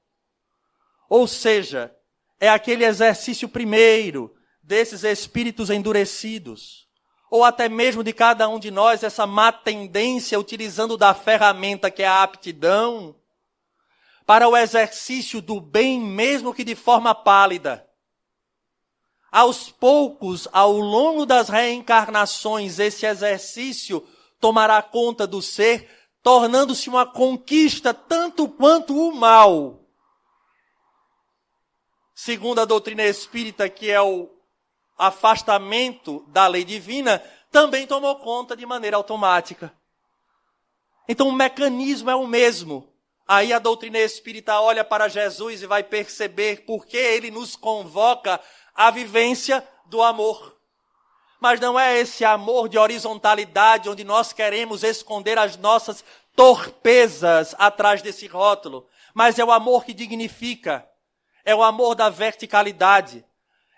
S1: Ou seja, é aquele exercício primeiro desses espíritos endurecidos, ou até mesmo de cada um de nós, essa má tendência utilizando da ferramenta que é a aptidão, para o exercício do bem, mesmo que de forma pálida. Aos poucos, ao longo das reencarnações, esse exercício tomará conta do ser, tornando-se uma conquista tanto quanto o mal. Segundo a doutrina espírita, que é o afastamento da lei divina, também tomou conta de maneira automática. Então o mecanismo é o mesmo. Aí a doutrina espírita olha para Jesus e vai perceber por que ele nos convoca à vivência do amor. Mas não é esse amor de horizontalidade, onde nós queremos esconder as nossas torpezas atrás desse rótulo. Mas é o amor que dignifica. É o amor da verticalidade.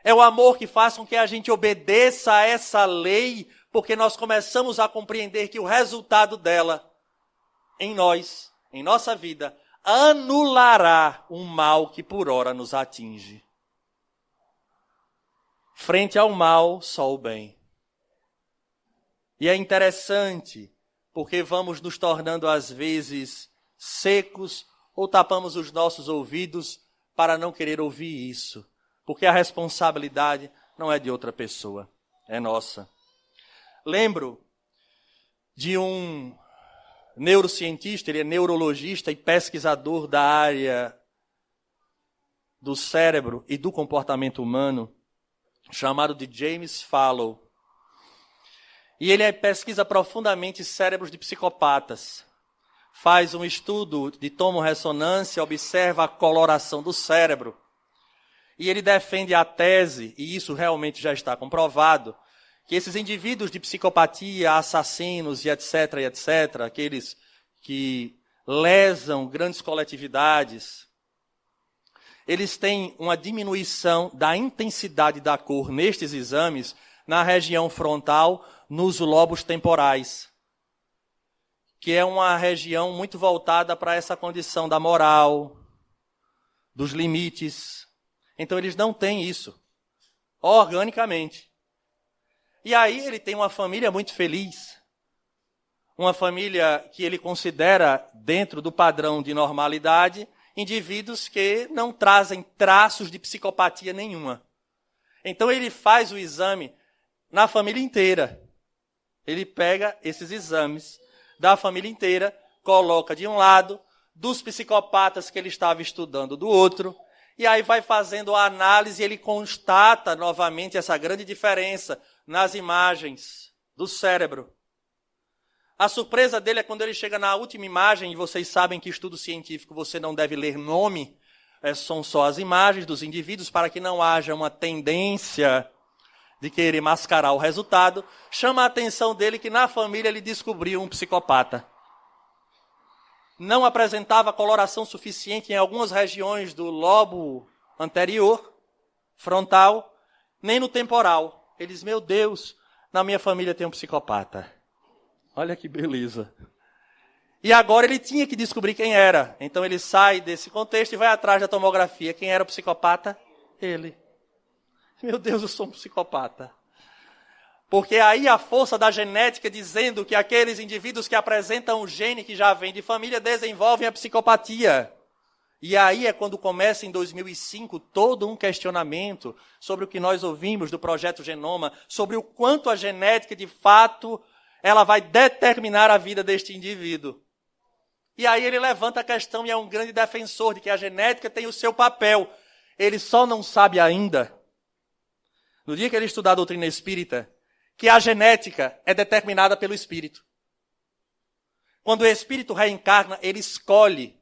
S1: É o amor que faz com que a gente obedeça a essa lei, porque nós começamos a compreender que o resultado dela, em nós, em nossa vida, anulará o mal que por ora nos atinge. Frente ao mal, só o bem. E é interessante, porque vamos nos tornando às vezes secos ou tapamos os nossos ouvidos para não querer ouvir isso. Porque a responsabilidade não é de outra pessoa, é nossa. Lembro de um neurocientista, ele é neurologista e pesquisador da área do cérebro e do comportamento humano, chamado de James Fallow. E ele pesquisa profundamente cérebros de psicopatas. Faz um estudo de tomorressonância, observa a coloração do cérebro. E ele defende a tese, e isso realmente já está comprovado, que esses indivíduos de psicopatia, assassinos e etc., aqueles que lesam grandes coletividades, eles têm uma diminuição da intensidade da cor nestes exames na região frontal, nos lobos temporais, que é uma região muito voltada para essa condição da moral, dos limites. Então eles não têm isso, organicamente. E aí ele tem uma família muito feliz, uma família que ele considera, dentro do padrão de normalidade, indivíduos que não trazem traços de psicopatia nenhuma. Então ele faz o exame na família inteira. Ele pega esses exames da família inteira, coloca de um lado, dos psicopatas que ele estava estudando do outro, e aí vai fazendo a análise e ele constata novamente essa grande diferença nas imagens do cérebro. A surpresa dele é quando ele chega na última imagem, e vocês sabem que estudo científico você não deve ler nome, são só as imagens dos indivíduos, para que não haja uma tendência de querer mascarar o resultado. Chama a atenção dele que na família ele descobriu um psicopata. Não apresentava coloração suficiente em algumas regiões do lobo anterior, frontal, nem no temporal. Ele diz, meu Deus, na minha família tem um psicopata. Olha que beleza. E agora ele tinha que descobrir quem era. Então ele sai desse contexto e vai atrás da tomografia. Quem era o psicopata? Ele. Meu Deus, eu sou um psicopata. Porque aí a força da genética dizendo que aqueles indivíduos que apresentam o gene que já vem de família desenvolvem a psicopatia. E aí é quando começa em 2005 todo um questionamento sobre o que nós ouvimos do Projeto Genoma, sobre o quanto a genética de fato ela vai determinar a vida deste indivíduo. E aí ele levanta a questão e é um grande defensor de que a genética tem o seu papel. Ele só não sabe ainda, no dia que ele estudar a doutrina espírita, que a genética é determinada pelo espírito. Quando o espírito reencarna, ele escolhe,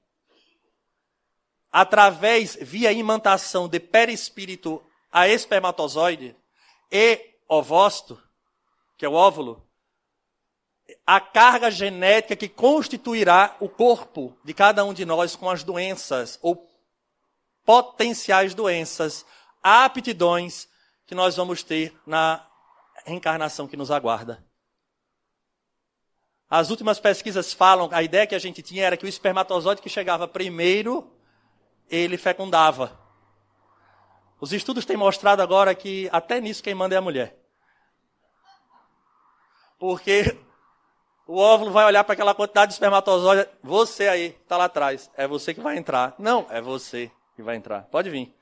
S1: através, via imantação de perispírito a espermatozoide e ovócito, que é o óvulo, a carga genética que constituirá o corpo de cada um de nós com as doenças ou potenciais doenças, aptidões que nós vamos ter na reencarnação que nos aguarda. As últimas pesquisas falam, a ideia que a gente tinha era que o espermatozoide que chegava primeiro, ele fecundava. Os estudos têm mostrado agora que até nisso quem manda é a mulher. Porque o óvulo vai olhar para aquela quantidade de espermatozoide, você aí, está lá atrás, é você que vai entrar. Não, é você que vai entrar, pode vir.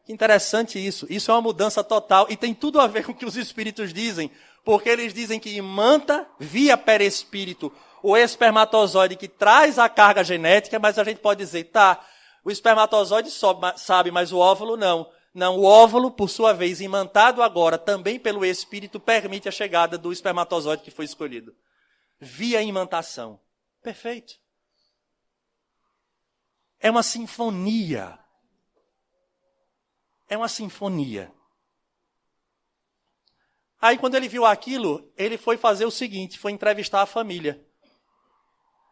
S1: Que interessante isso. Isso é uma mudança total e tem tudo a ver com o que os espíritos dizem. Porque eles dizem que imanta via perispírito o espermatozoide que traz a carga genética, mas a gente pode dizer, tá, o espermatozoide sabe, mas o óvulo não. Não, o óvulo, por sua vez, imantado agora também pelo espírito, permite a chegada do espermatozoide que foi escolhido. Via imantação. Perfeito. É uma sinfonia. É uma sinfonia. Aí, quando ele viu aquilo, ele foi fazer o seguinte, foi entrevistar a família.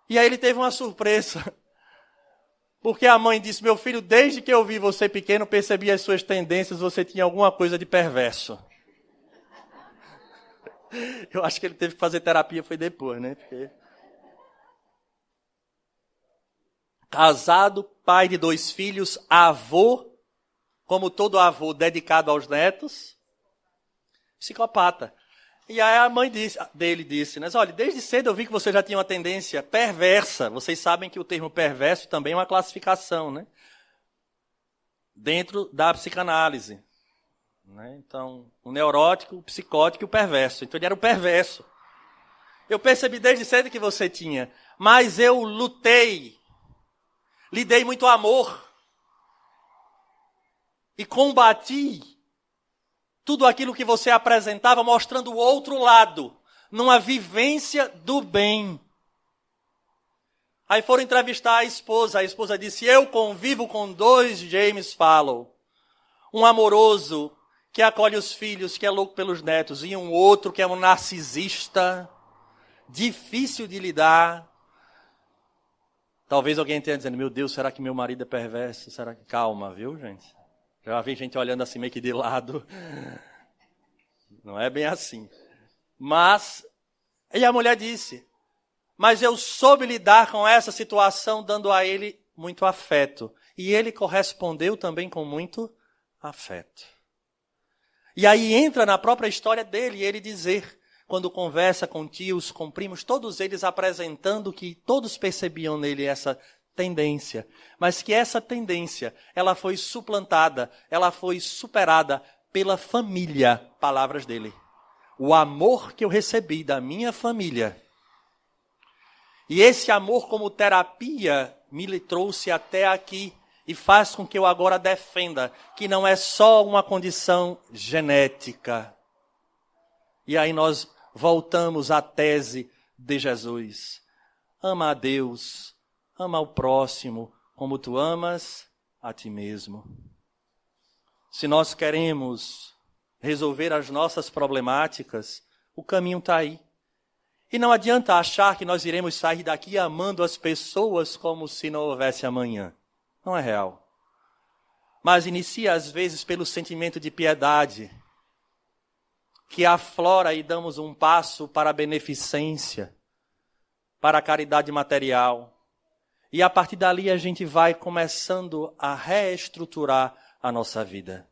S1: E aí ele teve uma surpresa. Porque a mãe disse, meu filho, desde que eu vi você pequeno, percebi as suas tendências, você tinha alguma coisa de perverso. Eu acho que ele teve que fazer terapia, foi depois, né? Porque... Casado, pai de 2 filhos, avô, como todo avô dedicado aos netos, psicopata. E aí a mãe dele disse, mas olha, desde cedo eu vi que você já tinha uma tendência perversa. Vocês sabem que o termo perverso também é uma classificação, né? Dentro da psicanálise. Né? Então, o neurótico, o psicótico e o perverso. Então ele era o perverso. Eu percebi desde cedo que você tinha, mas eu lutei, lhe dei muito amor e combati tudo aquilo que você apresentava, mostrando o outro lado, numa vivência do bem. Aí foram entrevistar a esposa disse, eu convivo com 2 James Fallow, um amoroso que acolhe os filhos, que é louco pelos netos, e um outro que é um narcisista, difícil de lidar. Talvez alguém tenha dizendo, meu Deus, será que meu marido é perverso? Será que... Calma, viu, gente? Já vi gente olhando assim meio que de lado. Não é bem assim. Mas, e a mulher disse, mas eu soube lidar com essa situação dando a ele muito afeto. E ele correspondeu também com muito afeto. E aí entra na própria história dele, ele dizer, quando conversa com tios, com primos, todos eles apresentando que todos percebiam nele essa tendência, mas que essa tendência, ela foi suplantada, ela foi superada pela família, palavras dele. O amor que eu recebi da minha família. E esse amor como terapia me trouxe até aqui e faz com que eu agora defenda que não é só uma condição genética. E aí nós voltamos à tese de Jesus. Ama a Deus. Ama o próximo como tu amas a ti mesmo. Se nós queremos resolver as nossas problemáticas, o caminho está aí. E não adianta achar que nós iremos sair daqui amando as pessoas como se não houvesse amanhã. Não é real. Mas inicia às vezes pelo sentimento de piedade, que aflora e damos um passo para a beneficência, para a caridade material. E a partir dali a gente vai começando a reestruturar a nossa vida.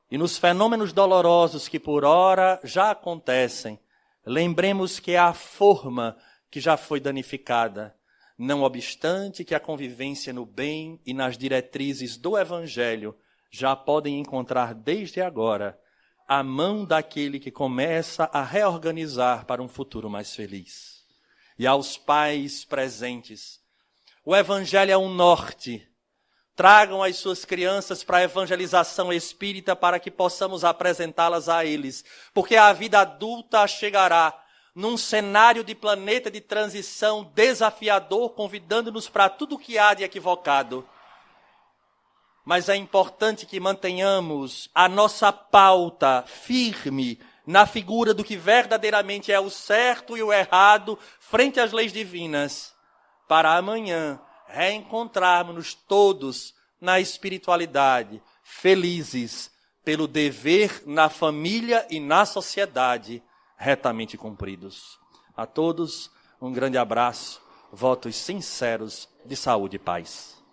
S1: E nos fenômenos dolorosos que por ora já acontecem, lembremos que é a forma que já foi danificada, não obstante que a convivência no bem e nas diretrizes do Evangelho já podem encontrar desde agora a mão daquele que começa a reorganizar para um futuro mais feliz. E aos pais presentes, o Evangelho é um norte. Tragam as suas crianças para a evangelização espírita para que possamos apresentá-las a eles. Porque a vida adulta chegará num cenário de planeta de transição desafiador, convidando-nos para tudo que há de equivocado. Mas é importante que mantenhamos a nossa pauta firme na figura do que verdadeiramente é o certo e o errado frente às leis divinas. Para amanhã reencontrarmos-nos todos na espiritualidade, felizes pelo dever na família e na sociedade retamente cumpridos. A todos um grande abraço, votos sinceros de saúde e paz.